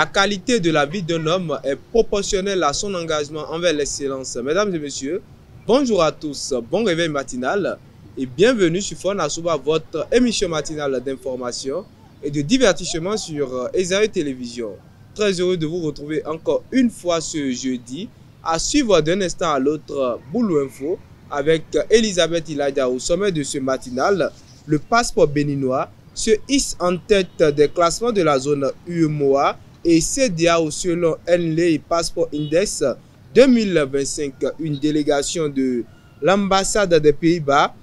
La qualité de la vie d'un homme est proportionnelle à son engagement envers l'excellence. Mesdames et messieurs, bonjour à tous, bon réveil matinal et bienvenue sur Fonasouba, votre émission matinale d'information et de divertissement sur Esaïe Télévision. Très heureux de vous retrouver encore une fois ce jeudi à suivre d'un instant à l'autre Boulou Info avec Elisabeth Ilaïda. Au sommet de ce matinal, le passeport béninois se hisse en tête des classements de la zone UEMOA et CEDEAO selon NLE Passport Index 2025. Une délégation de l'ambassade des Pays-Bas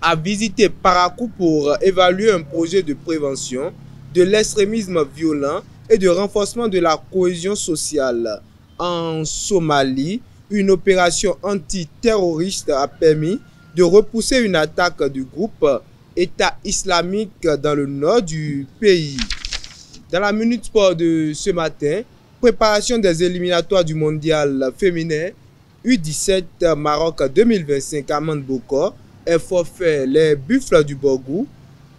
a visité Parakou pour évaluer un projet de prévention de l'extrémisme violent et de renforcement de la cohésion sociale. En Somalie, une opération antiterroriste a permis de repousser une attaque du groupe État islamique dans le nord du pays. Dans la Minute Sport de ce matin, préparation des éliminatoires du mondial féminin U17 Maroc 2025 à Mandebokor est forfait. Les Buffles du Borgou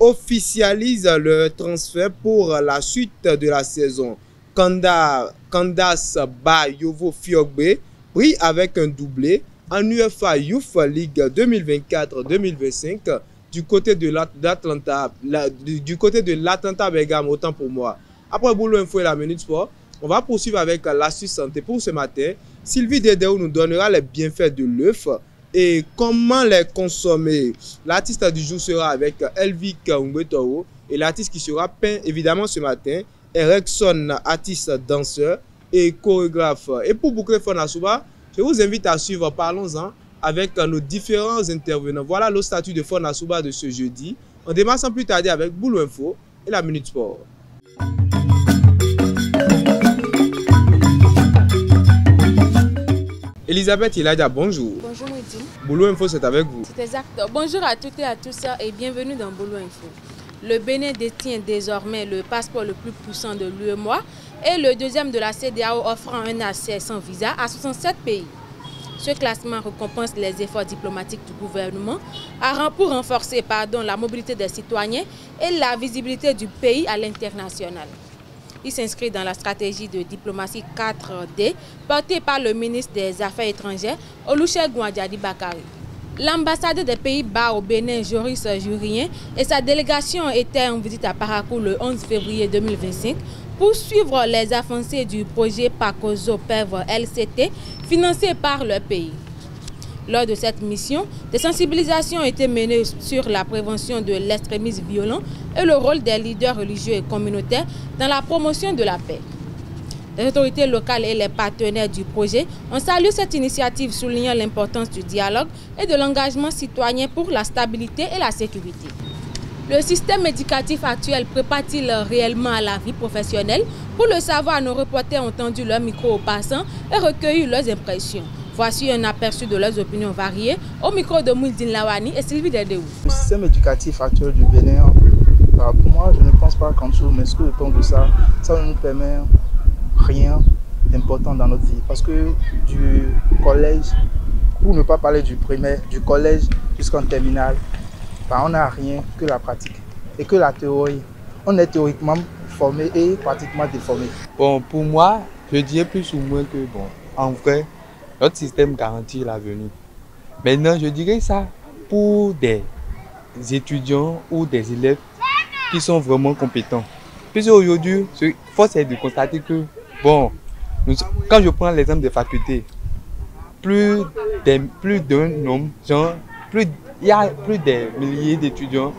officialisent leur transfert pour la suite de la saison. Candace Bayovo Fiogbe brille avec un doublé en UEFA Youth League 2024-2025 du côté de l'Atlanta Bergame, autant pour moi. Après Boulot Info et la Minute Sport, on va poursuivre avec l'astuce santé. Pour ce matin, Sylvie Dedéou nous donnera les bienfaits de l'œuf et comment les consommer. L'artiste du jour sera avec Elvik Umbetoro et l'artiste qui sera peint évidemment ce matin est Rexon, artiste danseur et chorégraphe. Et pour boucler Fonasouba, je vous invite à suivre Parlons-en avec nos différents intervenants. Voilà le statut de Fonasouba de ce jeudi. On démarre sans plus tarder avec Boulou Info et la Minute Sport. Elisabeth Ilaïda, bonjour. Bonjour Mouidine. Boulou Info, c'est avec vous. C'est exact. Bonjour à toutes et à tous et bienvenue dans Boulou Info. Le Bénin détient désormais le passeport le plus puissant de l'UEMOA et le deuxième de la CEDEAO offrant un accès sans visa à 67 pays. Ce classement récompense les efforts diplomatiques du gouvernement pour renforcer la mobilité des citoyens et la visibilité du pays à l'international. Il s'inscrit dans la stratégie de diplomatie 4D portée par le ministre des Affaires étrangères, Olusegun Adjadi Bakari. L'ambassadeur des Pays-Bas au Bénin, Joris Jurien, et sa délégation étaient en visite à Parakou le 11 février 2025 pour suivre les avancées du projet PACOZO PEV LCT financé par le pays. Lors de cette mission, des sensibilisations ont été menées sur la prévention de l'extrémisme violent et le rôle des leaders religieux et communautaires dans la promotion de la paix. Les autorités locales et les partenaires du projet ont salué cette initiative, soulignant l'importance du dialogue et de l'engagement citoyen pour la stabilité et la sécurité. Le système éducatif actuel prépare-t-il réellement à la vie professionnelle? Pour le savoir, nos reporters ont tendu leur micro aux passants et recueilli leurs impressions. Voici un aperçu de leurs opinions variées au micro de Mouldine Lawani et Sylvie Dedéou. Le système éducatif actuel du Bénin, pour moi, je ne pense pas qu'en dessous, mais ce que le temps de ça ne nous permet rien d'important dans notre vie. Parce que du collège, pour ne pas parler du primaire, du collège jusqu'en terminale, on n'a rien que la pratique et que la théorie. On est théoriquement formé et pratiquement déformé. Bon, pour moi, je dirais plus ou moins que, en vrai, notre système garantit l'avenir. Maintenant, je dirais ça pour des étudiants ou des élèves qui sont vraiment compétents. Puisque aujourd'hui, force est de constater que, quand je prends l'exemple des facultés, plus d'un nombre, il y a plus des milliers d'étudiants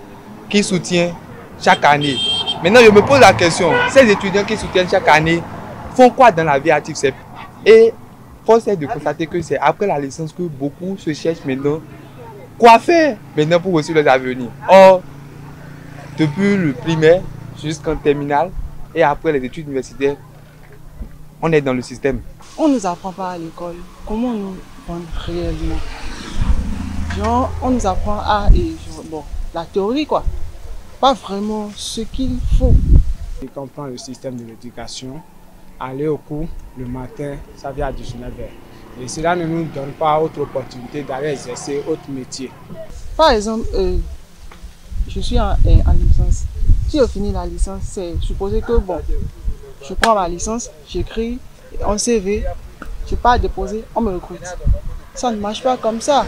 qui soutiennent chaque année. Maintenant, je me pose la question, ces étudiants qui soutiennent chaque année font quoi dans la vie active? Et force est de constater que c'est après la licence que beaucoup se cherchent maintenant quoi faire maintenant pour réussir leur avenir. Or, depuis le primaire jusqu'en terminale et après les études universitaires, on est dans le système. On ne nous apprend pas à l'école comment nous vendre réellement. Genre, on nous apprend la théorie quoi, pas vraiment ce qu'il faut. Je comprends le système de l'éducation. Aller au cours le matin, ça vient à 19h. Et cela ne nous donne pas autre opportunité d'aller exercer autre métier. Par exemple, je suis en licence. Si je finis la licence, c'est supposé que je prends ma licence, j'écris un CV, je pars déposer, on me recrute. Ça ne marche pas comme ça.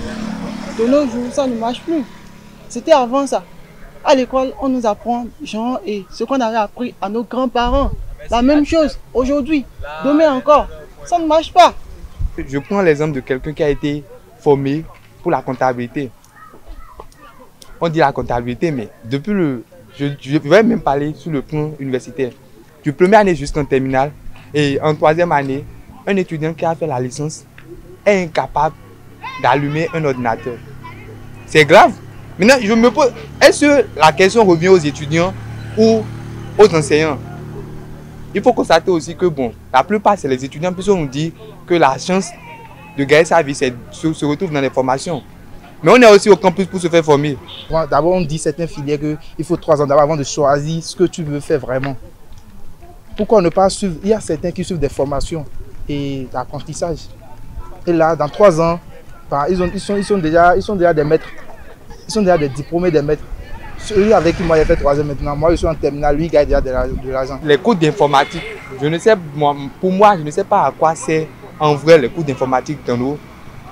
De nos jours, ça ne marche plus. C'était avant ça. À l'école, on nous apprend genre, et ce qu'on avait appris à nos grands-parents. La même chose aujourd'hui, demain encore. Ça ne marche pas. Je prends l'exemple de quelqu'un qui a été formé pour la comptabilité. On dit la comptabilité, mais depuis je vais même parler sur le plan universitaire. Du première année jusqu'en terminale et en troisième année, un étudiant qui a fait la licence est incapable d'allumer un ordinateur. C'est grave. Maintenant, je me pose, est-ce que la question revient aux étudiants ou aux enseignants? Il faut constater aussi que bon, la plupart c'est les étudiants, puisqu'on nous dit que la chance de gagner sa vie, c'est se retrouve dans les formations. Mais on est aussi au campus pour se faire former. D'abord, on dit certaines filières qu'il faut 3 ans d'abord avant de choisir ce que tu veux faire vraiment. Pourquoi ne pas suivre? Il y a certains qui suivent des formations et l'apprentissage. Et là, dans 3 ans, ils sont déjà des maîtres. Ils sont déjà des diplômés des maîtres. Celui avec qui moi j'ai fait 3 ans maintenant, moi je suis en terminale, lui il gagne déjà de l'argent. Les cours d'informatique, pour moi, je ne sais pas à quoi c'est en vrai les cours d'informatique dans nos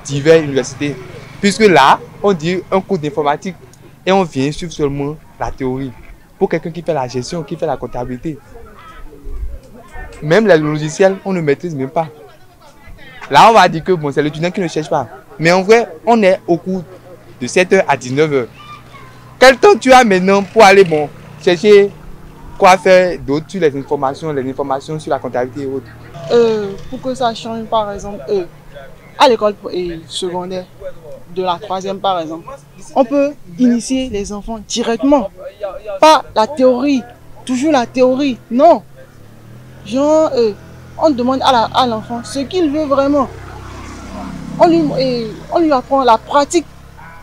diverses universités. Puisque là, on dit un cours d'informatique et on vient suivre seulement la théorie. Pour quelqu'un qui fait la gestion, qui fait la comptabilité. Même les logiciels, on ne maîtrise même pas. Là, on va dire que bon, c'est l'étudiant qui ne cherche pas. Mais en vrai, on est au cours de 7h à 19h. Quel temps tu as maintenant pour aller chercher quoi faire d'autre sur les informations sur la comptabilité et autres? Pour que ça change, par exemple, à l'école secondaire, de la 3e par exemple, on peut initier les enfants directement. Pas la théorie, toujours la théorie, non. Genre, on demande à l'enfant ce qu'il veut vraiment. On lui apprend la pratique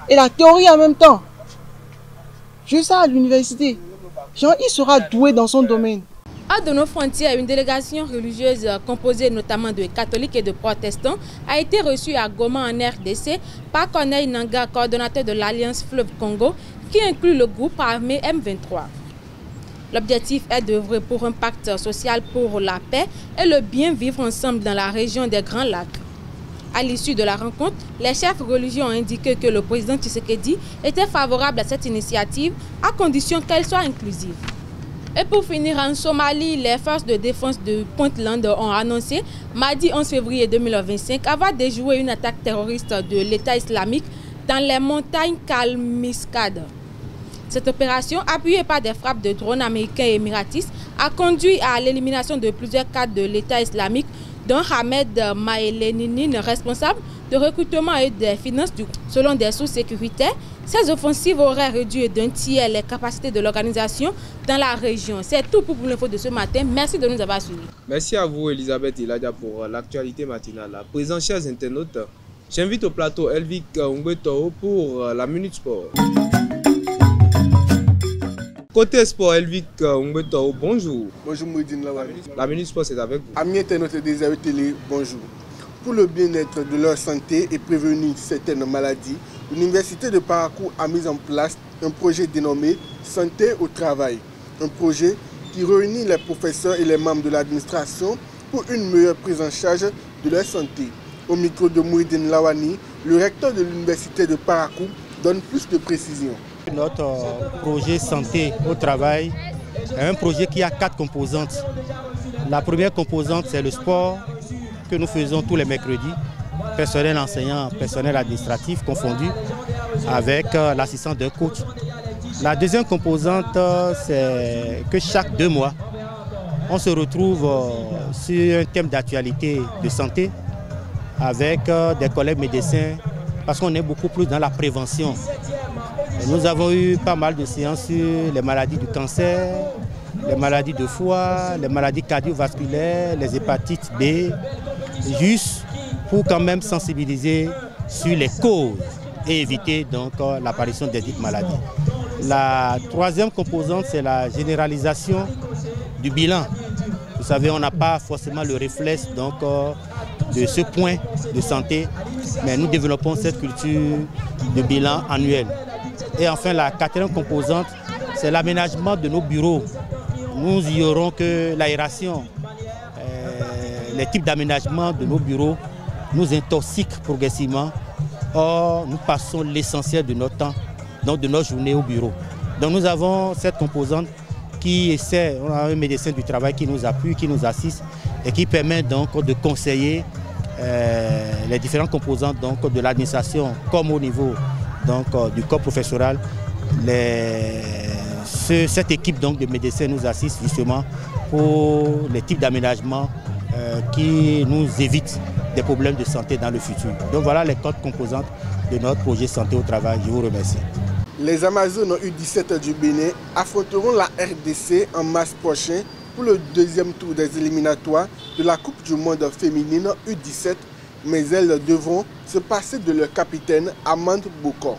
et la théorie en même temps. Juste ça à l'université. Genre, il sera doué dans son domaine. Hors de nos frontières, une délégation religieuse composée notamment de catholiques et de protestants a été reçue à Goma en RDC par Corneille Nangaa, coordonnateur de l'Alliance Fleuve Congo, qui inclut le groupe armé M23. L'objectif est d'œuvrer pour un pacte social pour la paix et le bien vivre ensemble dans la région des Grands Lacs. À l'issue de la rencontre, les chefs religieux ont indiqué que le président Tshisekedi était favorable à cette initiative à condition qu'elle soit inclusive. Et pour finir, en Somalie, les forces de défense de Puntland ont annoncé mardi 11 février 2025 avoir déjoué une attaque terroriste de l'État islamique dans les montagnes Kalmiskad. Cette opération, appuyée par des frappes de drones américains et émiratistes, a conduit à l'élimination de plusieurs cadres de l'État islamique, dont Ahmed Maïlenine, responsable de recrutement et des finances du groupe. Selon des sources sécuritaires, ces offensives auraient réduit d'un tiers les capacités de l'organisation dans la région. C'est tout pour l'info de ce matin. Merci de nous avoir suivis. Merci à vous, Elisabeth Iladia, pour l'actualité matinale. À présent, chers internautes, j'invite au plateau Elvic Ngbeto pour la Minute Sport. Côté sport, Elvic Ngbeto, bonjour. Bonjour Mouidine Lawani. La Minute Sport, c'est avec vous. Amis internautes des AE Télé, bonjour. Pour le bien-être de leur santé et prévenir certaines maladies, l'Université de Parakou a mis en place un projet dénommé Santé au travail. Un projet qui réunit les professeurs et les membres de l'administration pour une meilleure prise en charge de leur santé. Au micro de Mouidine Lawani, le recteur de l'Université de Parakou donne plus de précisions. Notre projet Santé au travail est un projet qui a 4 composantes. La première composante, c'est le sport que nous faisons tous les mercredis, personnel enseignant, personnel administratif confondu, avec l'assistance d'un coach. La deuxième composante, c'est que chaque 2 mois, on se retrouve sur un thème d'actualité de santé avec des collègues médecins, parce qu'on est beaucoup plus dans la prévention. Nous avons eu pas mal de séances sur les maladies du cancer, les maladies de foie, les maladies cardiovasculaires, les hépatites B, juste pour quand même sensibiliser sur les causes et éviter donc l'apparition des dites maladies. La troisième composante, c'est la généralisation du bilan. Vous savez, on n'a pas forcément le réflexe donc, de ce point de santé, mais nous développons cette culture de bilan annuel. Et enfin, la quatrième composante, c'est l'aménagement de nos bureaux. Nous y aurons que l'aération les types d'aménagement de nos bureaux nous intoxiquent progressivement. Or, nous passons l'essentiel de notre temps, donc de notre journée au bureau. Donc nous avons cette composante qui essaie, on a un médecin du travail qui nous appuie, qui nous assiste et qui permet donc de conseiller les différentes composantes donc, de l'administration comme au niveau donc, du corps professoral. Cette équipe donc, de médecins nous assiste justement pour les types d'aménagements qui nous évitent des problèmes de santé dans le futur. Donc voilà les 4 composantes de notre projet Santé au travail. Je vous remercie. Les Amazones U17 du Bénin affronteront la RDC en mars prochain pour le 2e tour des éliminatoires de la Coupe du Monde féminine U17, mais elles devront se passer de leur capitaine Amande Bokor.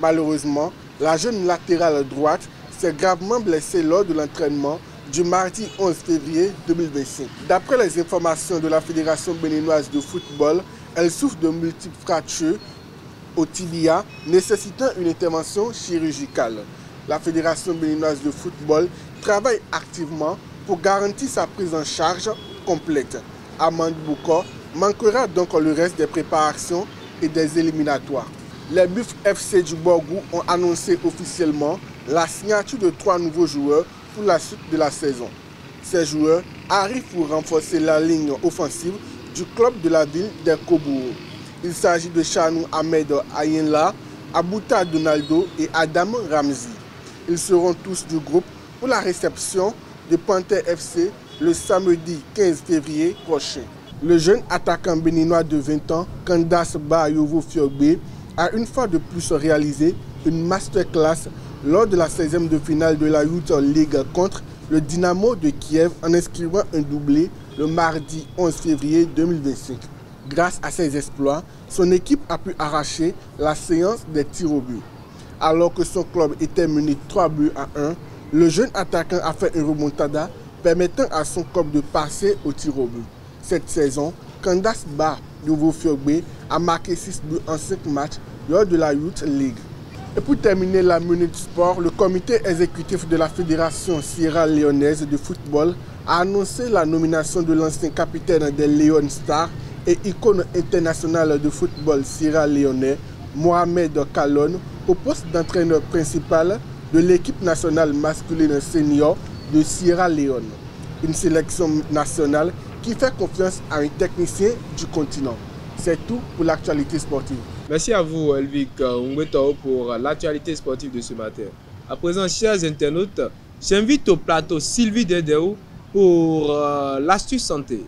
Malheureusement, la jeune latérale droite s'est gravement blessée lors de l'entraînement du mardi 11 février 2025. D'après les informations de la Fédération béninoise de football, elle souffre de multiples fractures au tibia nécessitant une intervention chirurgicale. La Fédération béninoise de football travaille activement pour garantir sa prise en charge complète. Amande Bokor manquera donc le reste des préparations et des éliminatoires. Les Buffs FC du Borgou ont annoncé officiellement la signature de 3 nouveaux joueurs pour la suite de la saison. Ces joueurs arrivent pour renforcer la ligne offensive du club de la ville des Kobourou. Il s'agit de Chanou Ahmed Ayenla, Abouta Donaldo et Adam Ramzi. Ils seront tous du groupe pour la réception de Panther FC le samedi 15 février prochain. Le jeune attaquant béninois de 20 ans, Candace Bayovo Fiogbe, a une fois de plus réalisé une masterclass lors de la 16e de finale de la Youth League contre le Dynamo de Kiev en inscrivant un doublé le mardi 11 février 2025. Grâce à ses exploits, son équipe a pu arracher la séance des tirs au but. Alors que son club était mené 3 buts à 1, le jeune attaquant a fait une remontada permettant à son club de passer au tir au but. Cette saison, Candace Bayovo Fiogbe a marqué 6 buts en 5 matchs lors de la Youth League. Et pour terminer la minute sport, le comité exécutif de la Fédération sierra-léonaise de football a annoncé la nomination de l'ancien capitaine des Leon Stars et icône internationale de football sierra-léonais, Mohamed Kalon, au poste d'entraîneur principal de l'équipe nationale masculine senior de Sierra Leone. Une sélection nationale qui fait confiance à un technicien du continent. C'est tout pour l'actualité sportive. Merci à vous, Elvic Ngweto, pour l'actualité sportive de ce matin. À présent, chers internautes, j'invite au plateau Sylvie Dedeo pour l'astuce santé.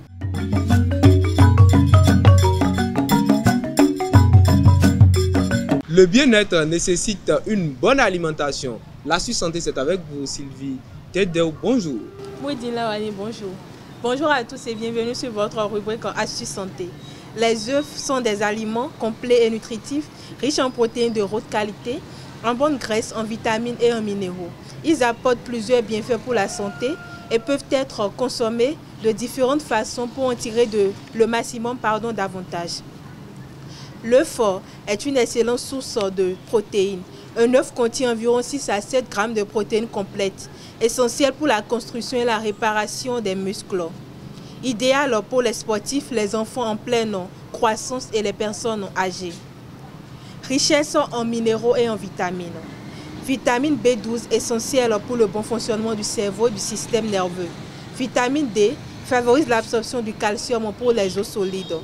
Le bien-être nécessite une bonne alimentation. L'astuce santé, c'est avec vous, Sylvie Dedeo. Bonjour. Oui, Dilawani, bonjour. Bonjour à tous et bienvenue sur votre rubrique Astuce santé. Les œufs sont des aliments complets et nutritifs, riches en protéines de haute qualité, en bonne graisse, en vitamines et en minéraux. Ils apportent plusieurs bienfaits pour la santé et peuvent être consommés de différentes façons pour en tirer le maximum d'avantages. L'œuf est une excellente source de protéines. Un œuf contient environ 6 à 7 grammes de protéines complètes, essentielles pour la construction et la réparation des muscles. Idéal pour les sportifs, les enfants en pleine croissance et les personnes âgées. Richesse en minéraux et en vitamines. Vitamine B12 essentielle pour le bon fonctionnement du cerveau et du système nerveux. Vitamine D favorise l'absorption du calcium pour les os solides.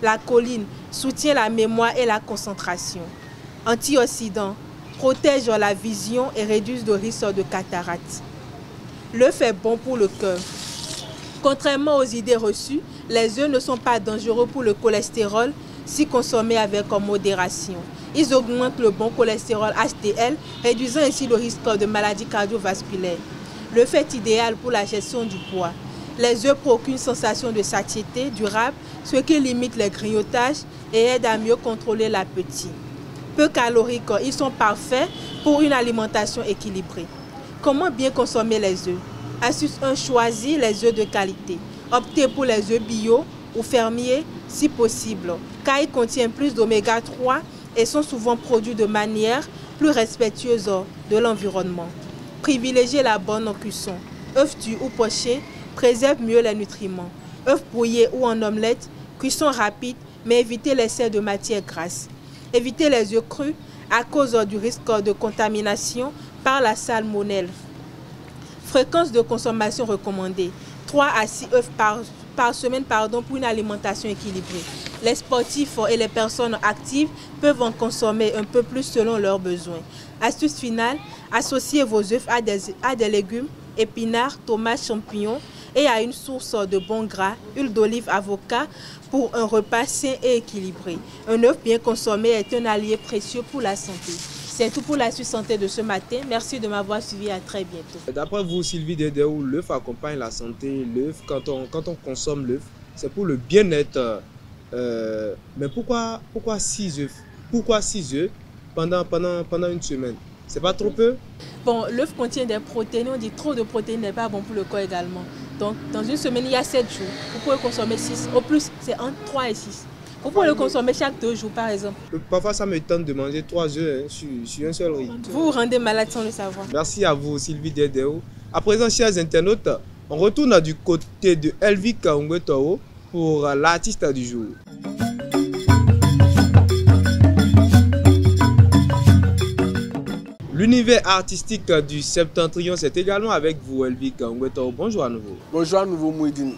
La choline soutient la mémoire et la concentration. Antioxydants protège la vision et réduisent le risque de cataracte. L'œuf est bon pour le cœur. Contrairement aux idées reçues, les œufs ne sont pas dangereux pour le cholestérol si consommés avec modération. Ils augmentent le bon cholestérol HDL, réduisant ainsi le risque de maladies cardiovasculaires. L'œuf est idéal pour la gestion du poids. Les œufs procurent une sensation de satiété durable, ce qui limite les grignotages et aide à mieux contrôler l'appétit. Peu caloriques, ils sont parfaits pour une alimentation équilibrée. Comment bien consommer les œufs? Astuce 1, choisir les œufs de qualité. Optez pour les œufs bio ou fermiers si possible, car ils contiennent plus d'oméga 3 et sont souvent produits de manière plus respectueuse de l'environnement. Privilégiez la bonne cuisson. Œufs durs ou pochés préservent mieux les nutriments. œufs brouillés ou en omelette, cuisson rapide, mais évitez l'excès de matière grasse. Évitez les œufs crus à cause du risque de contamination par la salmonelle. Fréquence de consommation recommandée, 3 à 6 œufs par semaine pour une alimentation équilibrée. Les sportifs et les personnes actives peuvent en consommer un peu plus selon leurs besoins. Astuce finale, associez vos œufs à des légumes, épinards, tomates, champignons et à une source de bons gras, huile d'olive, avocat pour un repas sain et équilibré. Un œuf bien consommé est un allié précieux pour la santé. C'est tout pour la santé de ce matin. Merci de m'avoir suivi. À très bientôt. D'après vous, Sylvie Dedeo, l'œuf accompagne la santé. L'œuf, quand on consomme l'œuf, c'est pour le bien-être. Mais pourquoi 6 œufs? Pourquoi 6 œufs pendant une semaine? C'est pas trop peu? Bon, l'œuf contient des protéines. On dit trop de protéines n'est pas bon pour le corps également. Donc, dans une semaine, il y a 7 jours. Vous pouvez consommer 6. Au plus, c'est entre 3 et 6. Vous pouvez le consommer chaque 2 jours, par exemple. Parfois, ça me tente de manger 3 œufs sur un seul riz. Vous vous rendez malade sans le savoir. Merci à vous, Sylvie Dedeo. À présent, chers internautes, on retourne du côté de Elvik Ongwetao pour l'artiste du jour. L'univers artistique du Septentrion, c'est également avec vous, Elvik Ongwetao. Bonjour à nouveau. Bonjour à nouveau, Mouidine.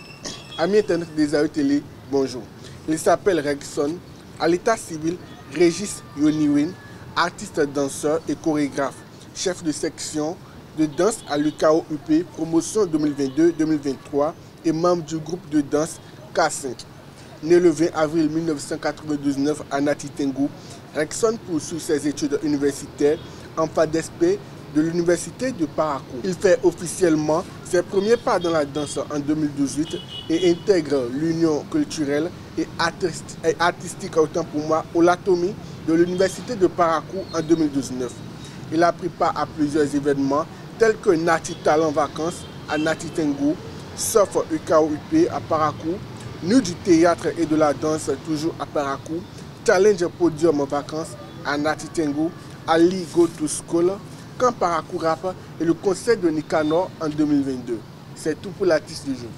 Amis internautes des AE Télé, bonjour. Il s'appelle Regson, à l'état civil, Régis Yoniwin, artiste danseur et chorégraphe, chef de section de danse à l'UKO-UP, promotion 2022-2023 et membre du groupe de danse K5. Né le 20 avril 1999 à Nati Tengu, Regson poursuit ses études universitaires en FADESP de l'université de Parakou. Il fait officiellement ses premiers pas dans la danse en 2018 et intègre l'union culturelle et artistique, autant pour moi, Olatomi de l'université de Parakou en 2019. Il a pris part à plusieurs événements tels que Nati Talent Vacances à Nati Tengu, Surf UKO-UP à Parakou, Nuit du théâtre et de la danse toujours à Parakou, Challenge Podium Vacances à Nati Tengu, Ali Go to School, Camp Parakou Rap et le concert de Nicanor en 2022. C'est tout pour l'artiste du jour.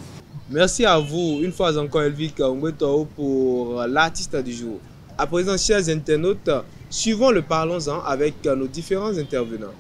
Merci à vous, une fois encore, Elvik Ongwetao, pour l'artiste du jour. À présent, chers internautes, suivons le Parlons-en avec nos différents intervenants.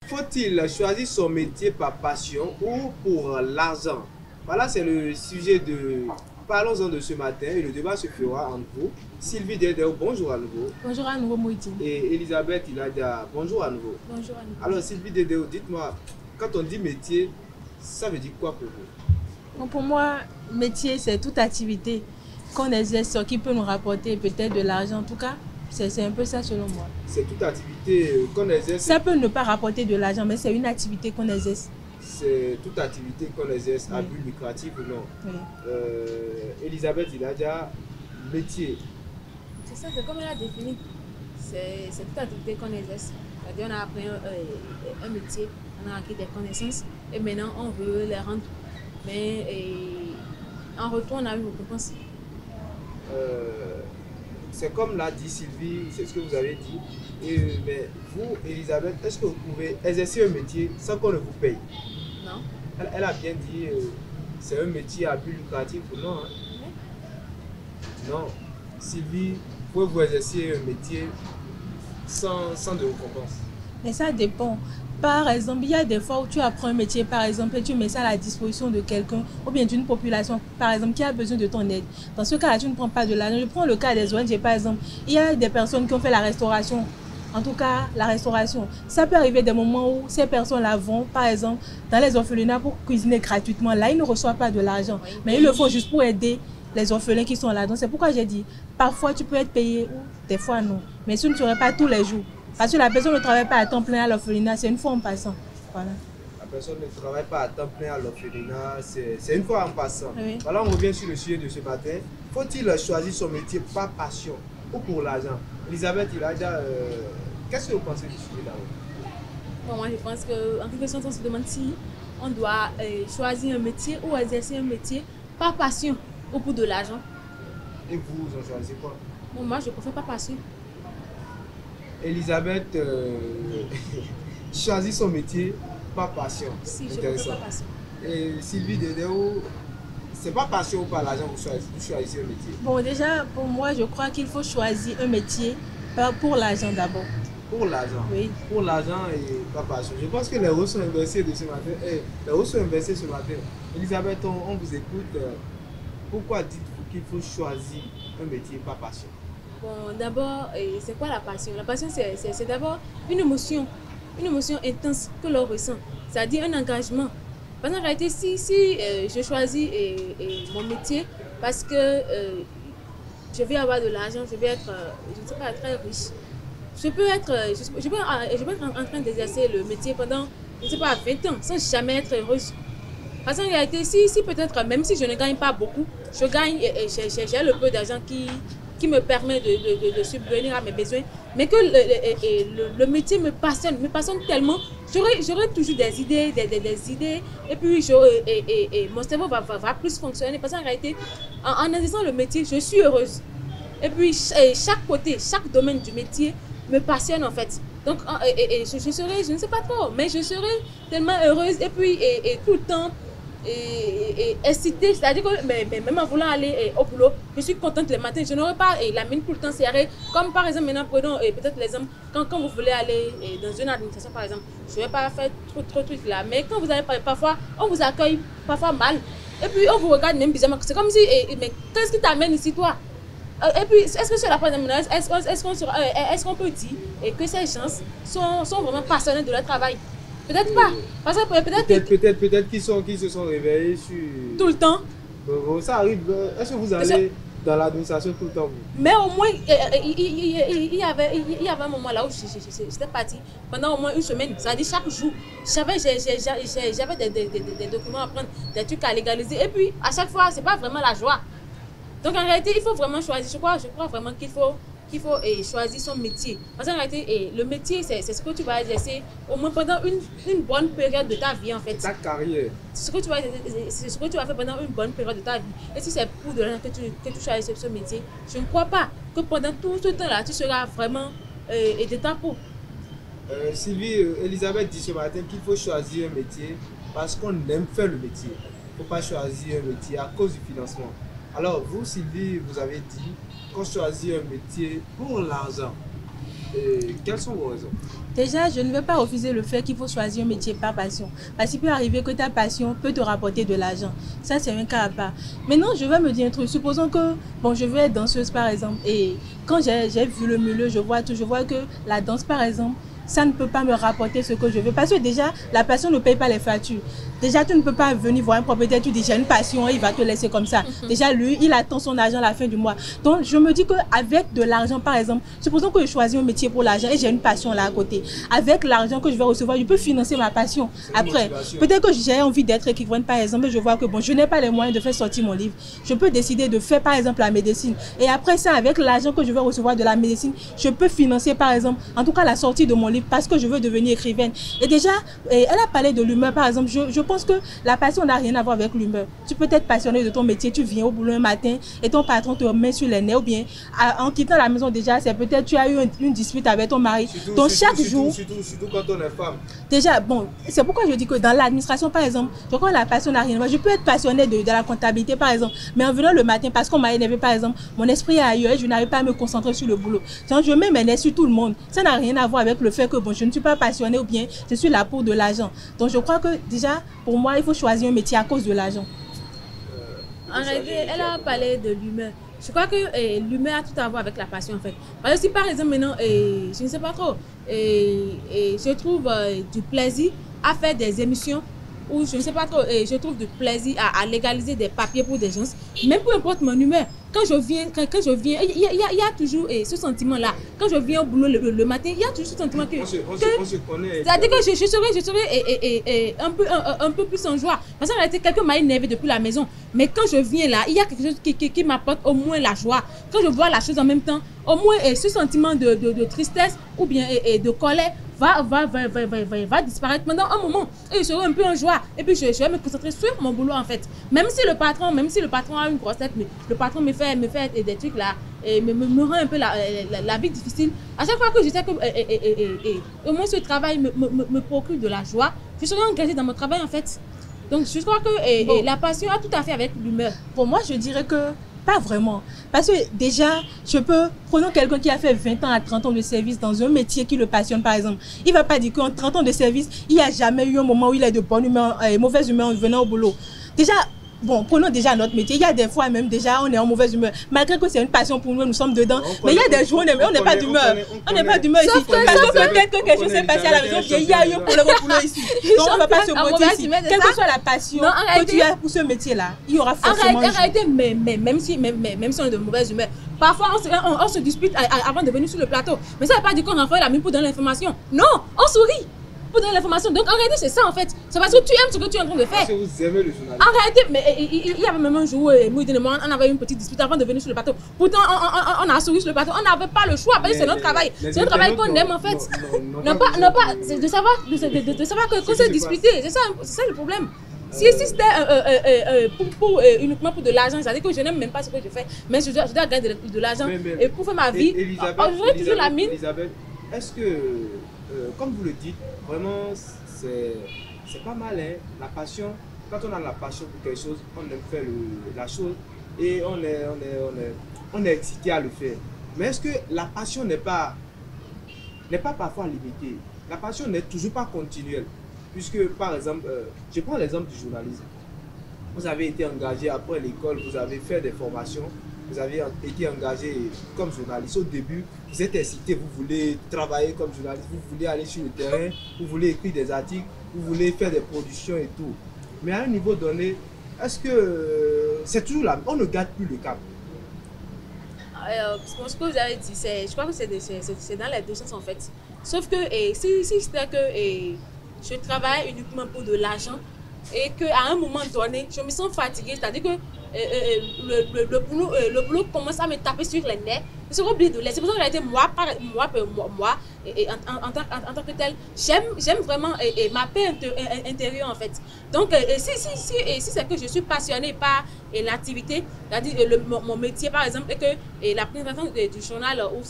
Faut-il choisir son métier par passion ou pour l'argent? Voilà, c'est le sujet de Parlons-en de ce matin et le débat se fera entre vous. Sylvie Dedeo, bonjour à nouveau. Bonjour à nouveau, Mouidine. Et Elisabeth Iladia, bonjour à nouveau. Bonjour à nouveau. Alors Sylvie Dedeo, dites-moi, quand on dit métier, ça veut dire quoi pour vous? Bon, pour moi, métier, c'est toute activité qu'on exerce qui peut nous rapporter peut-être de l'argent. En tout cas, c'est un peu ça selon moi. C'est toute activité qu'on exerce? Ça peut ne pas rapporter de l'argent, mais c'est une activité qu'on exerce. C'est toute activité qu'on exerce à but lucratif ou non? Oui. Elisabeth Iladia, métier. C'est ça, c'est comme elle a défini. C'est toute activité qu'on exerce. C'est-à-dire on a appris un métier, on a acquis des connaissances et maintenant on veut les rendre. Mais en retour, on a une récompense. C'est comme l'a dit Sylvie, c'est ce que vous avez dit. Mais vous, Elisabeth, est-ce que vous pouvez exercer un métier sans qu'on ne vous paye? Non. Elle a bien dit, c'est un métier à but lucratif ou non? Hein? Oui. Non. Sylvie, pouvez-vous exercer un métier sans de récompense? Mais ça dépend. Par exemple, il y a des fois où tu apprends un métier, par exemple, et tu mets ça à la disposition de quelqu'un ou bien d'une population, par exemple, qui a besoin de ton aide. Dans ce cas-là, tu ne prends pas de l'argent. Je prends le cas des ONG, par exemple. Il y a des personnes qui ont fait la restauration. En tout cas, la restauration. Ça peut arriver des moments où ces personnes-là vont, par exemple, dans les orphelinats pour cuisiner gratuitement. Là, ils ne reçoivent pas de l'argent. Mais ils le font juste pour aider les orphelins qui sont là. Donc, c'est pourquoi j'ai dit, parfois, tu peux être payé ou des fois, non. Mais ce ne serait pas tous les jours. Parce que la personne ne travaille pas à temps plein à l'orphelinat, c'est une fois en passant. Voilà. La personne ne travaille pas à temps plein à l'orphelinat, c'est une fois en passant. Oui. Voilà, on revient sur le sujet de ce matin. Faut-il choisir son métier par passion ou pour l'argent? Elisabeth Iladia, qu'est-ce que vous pensez du sujet d'abord? Bon, moi, je pense qu'en quelque sorte, on se demande si on doit choisir un métier ou exercer un métier par passion ou pour de l'argent. Et vous en choisissez quoi? Bon, moi, je préfère par passion. Elisabeth, choisir son métier par passion. Si, je Intéressant. ne peux pas passion. Et Sylvie Dedeo, c'est pas passion ou pas l'argent vous choisissez un métier? Bon, déjà, pour moi, je crois qu'il faut choisir un métier pour l'argent d'abord. Pour l'argent. Oui. Pour l'argent et pas passion. Je pense que les rôles sont inversés de ce matin. Les rôles sont inversés ce matin. Elisabeth, on vous écoute. Pourquoi dites-vous qu'il faut choisir un métier par passion? Bon, d'abord, c'est quoi la passion? La passion, c'est d'abord une émotion intense que l'on ressent, c'est-à-dire un engagement. Parce qu'en réalité, si je choisis mon métier parce que je vais avoir de l'argent, je vais être, je ne sais pas, très riche, je peux être en train d'exercer le métier pendant, je ne sais pas, 20 ans sans jamais être heureuse. Parce qu'en réalité, si peut-être, même si je ne gagne pas beaucoup, je gagne et j'ai le peu d'argent qui me permet de subvenir à mes besoins, mais que le métier me passionne tellement, j'aurai toujours des idées, et puis mon cerveau va plus fonctionner, parce qu'en réalité, en exerçant le métier, je suis heureuse. Et puis, chaque côté, chaque domaine du métier me passionne en fait. Donc, je serai, je ne sais pas trop, mais je serai tellement heureuse, et puis tout le temps, excitée, c'est-à-dire que même en voulant aller au boulot, je suis contente le matin, je n'aurai pas la mine tout le temps serrée, comme par exemple maintenant prenons peut-être l'exemple, quand vous voulez aller dans une administration par exemple, je ne vais pas faire trop de trucs là, mais quand vous allez parfois, on vous accueille parfois mal, et puis on vous regarde même bizarrement, c'est comme si, mais qu'est-ce qui t'amène ici toi? Et puis, est-ce que sur la première minute, est-ce qu'on peut dire que ces gens sont vraiment passionnés de leur travail? Peut-être pas. Parce que peut-être qu'ils se sont réveillés sur... Tout le temps. Ça arrive. Est-ce que vous allez dans l'administration tout le temps? Mais au moins, il y avait un moment là où j'étais partie pendant au moins une semaine. C'est-à-dire chaque jour, j'avais des documents à prendre, des trucs à légaliser. Et puis, à chaque fois, c'est pas vraiment la joie. Donc en réalité, il faut vraiment choisir. Je crois vraiment qu'il faut choisir son métier. Parce qu'en réalité, le métier, c'est ce que tu vas exercer au moins pendant une bonne période de ta vie en fait. Ta carrière. C'est ce que tu vas faire pendant une bonne période de ta vie. Et si c'est pour de l'argent que tu choisis ce métier, je ne crois pas que pendant tout ce temps-là, tu seras vraiment de ta peau. Sylvie, Elisabeth dit ce matin qu'il faut choisir un métier parce qu'on aime faire le métier. Il ne faut pas choisir un métier à cause du financement. Alors, vous, Sylvie, vous avez dit qu'on choisit un métier pour l'argent. Quelles sont vos raisons? Déjà, je ne veux pas refuser le fait qu'il faut choisir un métier par passion. Parce qu'il peut arriver que ta passion peut te rapporter de l'argent. Ça, c'est un cas à part. Maintenant, je vais me dire un truc. Supposons que, bon, je veux être danseuse, par exemple. Et quand j'ai vu le milieu, je vois que la danse, par exemple, ça ne peut pas me rapporter ce que je veux. Parce que déjà, la passion ne paye pas les factures. Déjà, tu ne peux pas venir voir un propriétaire, tu dis j'ai une passion, il va te laisser comme ça. Déjà, lui, il attend son argent à la fin du mois. Donc, je me dis qu'avec de l'argent, par exemple, supposons que je choisis un métier pour l'argent et j'ai une passion là à côté. Avec l'argent que je vais recevoir, je peux financer ma passion. Après, peut-être que j'ai envie d'être écrivaine, par exemple, et je vois que bon, je n'ai pas les moyens de faire sortir mon livre. Je peux décider de faire, par exemple, la médecine. Et après ça, avec l'argent que je vais recevoir de la médecine, je peux financer, par exemple, en tout cas, la sortie de mon livre parce que je veux devenir écrivaine. Et déjà, elle a parlé de l'humeur, par exemple. Je pense que la passion n'a rien à voir avec l'humeur. Tu peux être passionné de ton métier, tu viens au boulot un matin et ton patron te met sur les nerfs, ou bien en quittant la maison déjà, c'est peut-être tu as eu une dispute avec ton mari. Donc chaque jour... Surtout quand on est femme. Déjà, bon, c'est pourquoi je dis que dans l'administration, par exemple, je crois que la passion n'a rien à voir. Je peux être passionné de la comptabilité, par exemple, mais en venant le matin, parce qu'on m'a énervé, par exemple, mon esprit est ailleurs et je n'arrive pas à me concentrer sur le boulot. Donc je mets mes nerfs sur tout le monde. Ça n'a rien à voir avec le fait que bon, je ne suis pas passionnée ou bien je suis là pour de l'argent. Donc je crois que déjà, pour moi, il faut choisir un métier à cause de l'argent. En réalité, elle a parlé de l'humeur. Je crois que l'humeur a tout à voir avec la passion en fait. Parce que si par exemple maintenant, je ne sais pas trop, je trouve du plaisir à faire des émissions ou je ne sais pas trop, je trouve du plaisir à légaliser des papiers pour des gens, même peu importe mon humeur. Quand je viens, il y a toujours ce sentiment-là. Quand je viens au boulot le matin, il y a toujours ce sentiment que... On se connaît. C'est-à-dire que je serai un peu plus en joie. Parce qu'en réalité, quelqu'un m'a énervé depuis la maison. Mais quand je viens là, il y a quelque chose qui m'apporte au moins la joie. Quand je vois la chose en même temps, au moins ce sentiment de tristesse ou bien de colère va disparaître pendant un moment. Et je serai un peu en joie. Et puis je vais me concentrer sur mon boulot en fait. Même si le patron a une grosse tête, mais le patron me fait des trucs là me rend un peu la vie difficile. À chaque fois que je sais que au moins ce travail me procure de la joie, je serai engagée dans mon travail en fait. Donc je crois que la passion a tout à fait avec l'humeur. Pour moi, je dirais que pas vraiment. Parce que déjà, prenons quelqu'un qui a fait 20 ans à 30 ans de service dans un métier qui le passionne par exemple. Il ne va pas dire qu'en 30 ans de service, il n'y a jamais eu un moment où il est de bonne humeur et mauvaise humeur en venant au boulot. Déjà, bon, prenons déjà notre métier. Il y a des fois même déjà on est en mauvaise humeur. Malgré que c'est une passion pour nous, nous sommes dedans. Mais il y a des jours où on n'est pas d'humeur. On n'est pas d'humeur ici. Parce que peut-être que quelque chose s'est passé à la maison, il y a eu un problème au boulot ici. Donc on ne va pas se mentir ici. Quelle que soit la passion que tu as pour ce métier-là, il y aura forcément... Arrêtez, même si on est de mauvaise humeur, parfois on se dispute avant de venir sur le plateau. Mais ça ne veut pas dire qu'on envoie la mine pour donner l'information. Non, on sourit pour donner l'information. Donc en réalité, c'est ça en fait. C'est parce que tu aimes ce que tu es en train de faire. Parce que vous aimez le journalisme. En réalité, mais il y avait même un jour où Mouidine et moi, on avait une petite dispute avant de venir sur le plateau. Pourtant, on a souri sur le plateau. On n'avait pas le choix parce que c'est notre travail. C'est notre travail qu'on aime en fait. Non pas, c'est de savoir qu'on s'est disputé. C'est ça le problème. Si c'était uniquement pour de l'argent, c'est-à-dire que je n'aime même pas ce que je fais, mais je dois gagner de l'argent et pour faire ma vie, j'aurais toujours la mine. Elisabeth, est-ce que, comme vous le dites, vraiment, c'est pas mal, hein, la passion. Quand on a la passion pour quelque chose, on aime faire la chose et on est excité à le faire. Mais est-ce que la passion n'est pas parfois limitée? La passion n'est toujours pas continuelle. Puisque, par exemple, je prends l'exemple du journalisme. Vous avez été engagé après l'école, vous avez fait des formations, vous avez été engagé comme journaliste. Au début, vous êtes excité, vous voulez travailler comme journaliste, vous voulez aller sur le terrain, vous voulez écrire des articles, vous voulez faire des productions et tout. Mais à un niveau donné, est-ce que c'est toujours là? On ne garde plus le cap. Ce que vous avez dit, je crois que c'est dans les deux sens en fait. Sauf que si c'était que je travaille uniquement pour de l'argent et qu'à un moment donné, je me sens fatiguée, c'est-à-dire que le boulot commence à me taper sur les nerfs, je serais obligée de laisser. C'est pour ça que j'ai été moi, en tant que tel, j'aime vraiment ma paix intérieure en fait. Donc, si c'est que je suis passionnée par l'activité, c'est-à-dire mon métier par exemple, et que la présentation du journal ou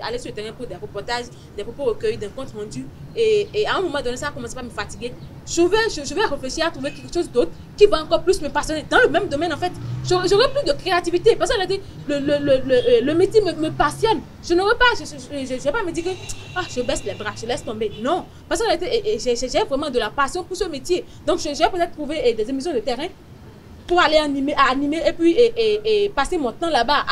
aller sur le terrain pour des reportages, des propos recueillis, des comptes rendus, et à un moment donné, ça commence à me fatiguer, je vais réfléchir à trouver quelque chose d'autre qui va encore plus me passionner dans le même domaine en fait. J'aurai plus de créativité parce que le métier me passionne. Je n'aurai pas, je vais pas me dire que je baisse les bras, je laisse tomber. Non, parce que j'ai vraiment de la passion pour ce métier. Donc je vais peut-être trouver des émissions de terrain pour aller animer et puis passer mon temps là-bas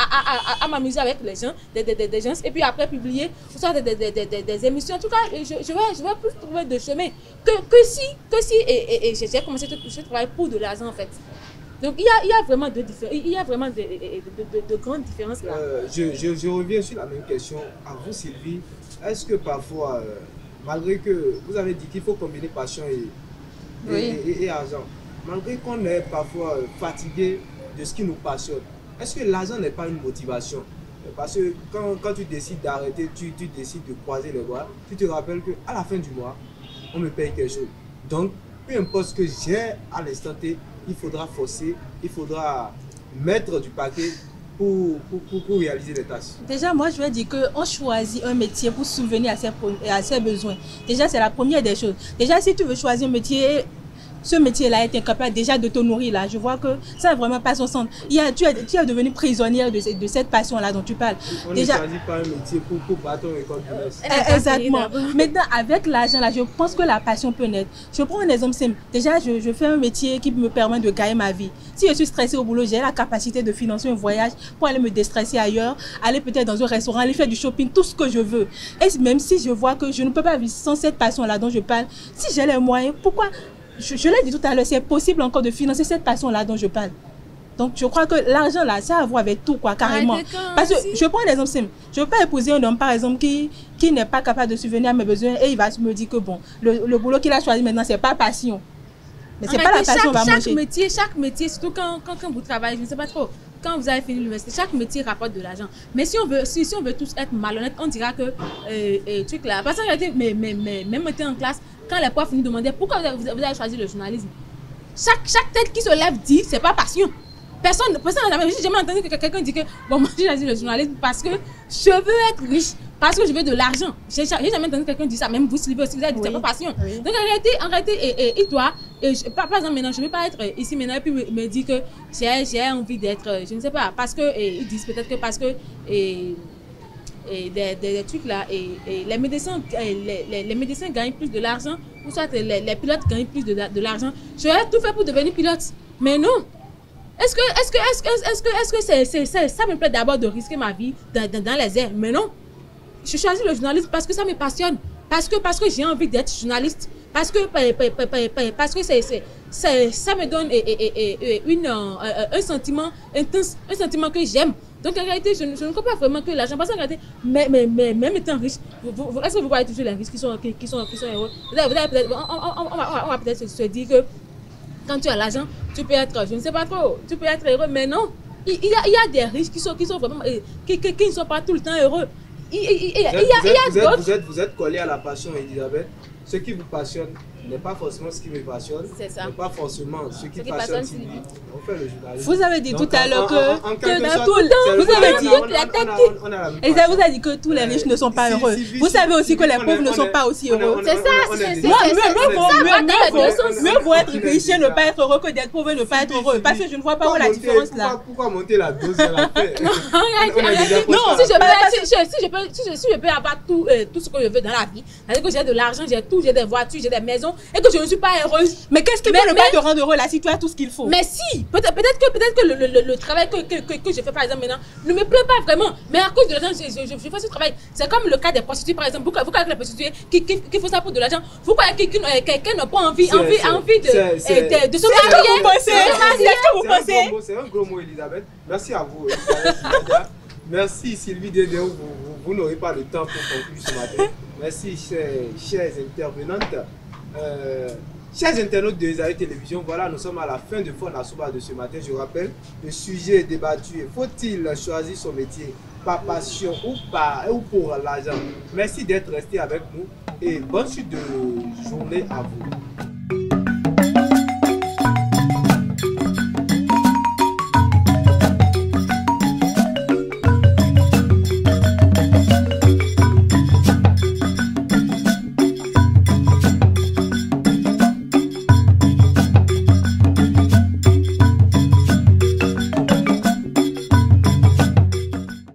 à m'amuser avec les gens, des gens, et puis après publier des émissions. En tout cas, je vais plus trouver de chemin que si j'ai commencé ce travail pour de l'argent en fait. Donc il y a vraiment de grandes différences là. Je reviens sur la même question à vous Sylvie. Est-ce que parfois, malgré que vous avez dit qu'il faut combiner passion et argent, malgré qu'on est parfois fatigué de ce qui nous passionne, est-ce que l'argent n'est pas une motivation? Parce que quand tu décides d'arrêter, tu décides de croiser les bras, tu te rappelles qu'à la fin du mois, on me paye quelque chose. Donc, peu importe ce que j'ai à l'instant T, il faudra forcer, il faudra mettre du paquet pour réaliser les tâches. Déjà, moi, je vais dire qu'on choisit un métier pour subvenir à ses besoins. Déjà, c'est la première des choses. Déjà, si tu veux choisir un métier, ce métier-là est incapable déjà de te nourrir là. Je vois que ça n'a vraiment pas son sens. Tu es devenue prisonnière de cette passion-là dont tu parles. On ne choisit pas un métier pour battre une école de messe. Exactement. Maintenant, avec l'argent là, je pense que la passion peut naître. Je prends un exemple simple. Déjà, je fais un métier qui me permet de gagner ma vie. Si je suis stressée au boulot, j'ai la capacité de financer un voyage pour aller me déstresser ailleurs, aller peut-être dans un restaurant, aller faire du shopping, tout ce que je veux. Et même si je vois que je ne peux pas vivre sans cette passion-là dont je parle, si j'ai les moyens, pourquoi? Je l'ai dit tout à l'heure, c'est possible encore de financer cette passion-là dont je parle. Donc, je crois que l'argent, là, ça a à voir avec tout, quoi, carrément. Parce que, je prends un exemple simple. Je ne veux pas épouser un homme, par exemple, qui n'est pas capable de subvenir à mes besoins et il va me dire que, bon, le boulot qu'il a choisi maintenant, ce n'est pas passion. Mais ce n'est pas la passion, on va manger. Chaque métier, surtout quand vous travaillez, je ne sais pas trop, quand vous avez fini l'université, chaque métier rapporte de l'argent. Mais si on veut tous être malhonnêtes, on dira que, truc là, parce que, même en classe, quand les profs nous demandaient pourquoi vous avez choisi le journalisme, chaque tête qui se lève dit c'est pas passion. Personne n'a jamais entendu que quelqu'un dit que bon, moi j'ai choisi le journalisme parce que je veux être riche, parce que je veux de l'argent. J'ai jamais entendu quelqu'un dire ça, même vous Sylvie aussi, vous avez dit c'est pas passion. Oui. Donc en réalité, il doit, par exemple maintenant, je ne veux pas être ici maintenant et puis me dire que j'ai envie d'être, je ne sais pas, parce que ils disent peut-être que parce que des trucs là et les médecins gagnent plus de l'argent ou soit les pilotes gagnent plus de l'argent. Je vais tout faire pour devenir pilote, mais non. Est-ce que ça me plaît d'abord de risquer ma vie dans les airs? Mais non. Je choisis le journalisme parce que ça me passionne, parce que j'ai envie d'être journaliste, parce que ça me donne un sentiment intense, un sentiment que j'aime. Donc en réalité, je ne crois pas vraiment que l'argent, parce qu'en réalité, même étant riche, est-ce que vous voyez toujours les riches qui sont heureux? On va peut-être se dire que quand tu as l'argent, tu peux être, je ne sais pas trop, tu peux être heureux, mais non. Il y a des riches qui sont vraiment, qui ne sont pas tout le temps heureux. Vous êtes collé à la passion, Elisabeth. Ce qui vous passionne n'est pas forcément ce qui me passionne. C'est ça. N'est pas forcément ce qui passionne Sylvie. On fait le journalisme. Vous avez dit tout à l'heure que dans tout le temps, vous avez dit la tête. Elisabeth vous a dit que tous les riches ne sont pas heureux. Vous savez aussi que les pauvres ne sont pas aussi heureux. C'est ça. Mieux vaut être riche et ne pas être heureux que d'être pauvre et ne pas être heureux. Parce que je ne vois pas où la différence là. Pourquoi monter la dose de la paix? Non, si je peux avoir tout ce que je veux dans la vie, c'est-à-dire que j'ai de l'argent, j'ai tout, j'ai des voitures, j'ai des maisons, et que je ne suis pas heureuse. Mais qu'est-ce qui peut ne pas te rendre heureux là si tu as tout ce qu'il faut? Mais si, peut-être que le travail que je fais par exemple maintenant ne me plaît pas vraiment. Mais à cause de l'argent, je fais ce travail. C'est comme le cas des prostituées par exemple. Vous croyez que les prostituées qui font ça pour de l'argent, vous croyez que quelqu'un n'a pas envie de se marier? C'est ce que vous pensez? C'est un gros mot, Elisabeth. Merci à vous, Elisabeth. Merci Sylvie Dédéou, vous n'aurez pas le temps pour conclure ce matin. Merci chères intervenantes. Chers internautes de Esaïe Télévision, voilà, nous sommes à la fin de Fon Assoba de ce matin. Je rappelle, le sujet est débattu. Faut-il choisir son métier par passion ou pour l'argent? Merci d'être resté avec nous et bonne suite de journée à vous.